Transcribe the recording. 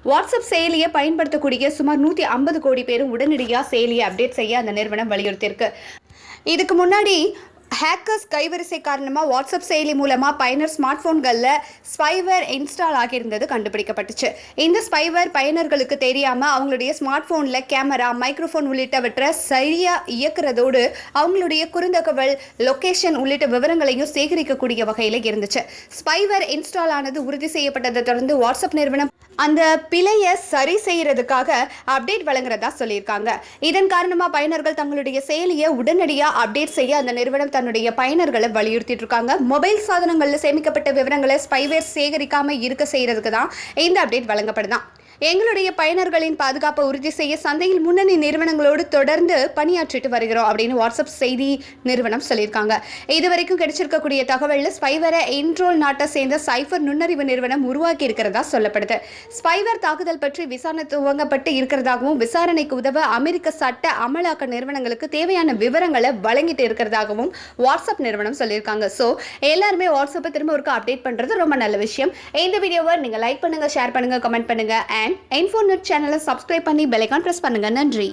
WhatsApp செயலியை பயன்படுத்தக்கூடிய சுமார் 150 கோடி பேரும் உடனடியாக செயலியை அப்டேட் செய்ய அந்த நிறுவனம் வலியுறுத்தியிருக்கு. இதுக்கு முன்னாடி ஹேக்கர்ஸ் கைவரிசை காரணமாக வாட்ஸ்அப் செயலி மூலமாக பயனர் ஸ்மார்ட் போன்களில் ஸ்பைவேர் இன்ஸ்டால் ஆகியிருந்தது கண்டுபிடிக்கப்பட்டுச்சு. இந்த ஸ்பைவேர் பயனர்களுக்கு தெரியாமல் அவங்களுடைய ஸ்மார்ட் போனில் கேமரா, மைக்ரோஃபோன் உள்ளிட்டவற்றை சரியாக இயக்குறதோடு அவங்களுடைய குறுந்தகவல், லொக்கேஷன் உள்ளிட்ட விவரங்களையும் சேகரிக்கக்கூடிய வகையில் இருந்துச்சு. ஸ்பைவேர் இன்ஸ்டால் ஆனது உறுதி செய்யப்பட்டதை தொடர்ந்து வாட்ஸ்அப் நிறுவனம் அந்த பிழையை சரி செய்யறதுக்காக அப்டேட் வழங்குறதா சொல்லியிருக்காங்க. இதன் காரணமாக பயனர்கள் தங்களுடைய செயலியை உடனடியாக அப்டேட் செய்ய அந்த நிறுவனம் தன்னுடைய பயனர்களை வலியுறுத்திட்டு இருக்காங்க. மொபைல் சாதனங்களில் சேமிக்கப்பட்ட விவரங்களை ஸ்பைவேர் சேகரிக்காம இருக்க செய்யறதுக்கு தான் இந்த அப்டேட் வழங்கப்படுதான். எங்களுடைய பயனர்களின் பாதுகாப்பை உறுதி செய்ய சந்தையில் முன்னணி நிறுவனங்களோடு தொடர்ந்து பணியாற்றிட்டு வருகிறோம் அப்படின்னு வாட்ஸ்அப் செய்தி நிறுவனம் சொல்லியிருக்காங்க. இதுவரைக்கும் கிடைச்சிருக்கக்கூடிய தகவலில் ஸ்பைவேரை இன்ட்ரோல் நாட்டை சேர்ந்த சைபர் நுண்ணறிவு நிறுவனம் உருவாக்கி இருக்கிறதா சொல்லப்படுது. ஸ்பைவேர் தாக்குதல் பற்றி விசாரணை துவங்கப்பட்டு இருக்கிறதாகவும் விசாரணைக்கு உதவ அமெரிக்க சட்ட அமலாக்க நிறுவனங்களுக்கு தேவையான விவரங்களை வழங்கிட்டு இருக்கிறதாகவும் வாட்ஸ்அப் நிறுவனம் சொல்லியிருக்காங்க. ஸோ எல்லாருமே வாட்ஸ்அப்பை திரும்ப ஒரு அப்டேட் பண்றது ரொம்ப நல்ல விஷயம். இந்த வீடியோவை நீங்க லைக் பண்ணுங்க, ஷேர் பண்ணுங்க, கமெண்ட் பண்ணுங்க. இன்ஃபோநெட் சேனலை சப்ஸ்கிரைப் பண்ணி பெல் ஐகான் பிரஸ் பண்ணுங்க. நன்றி.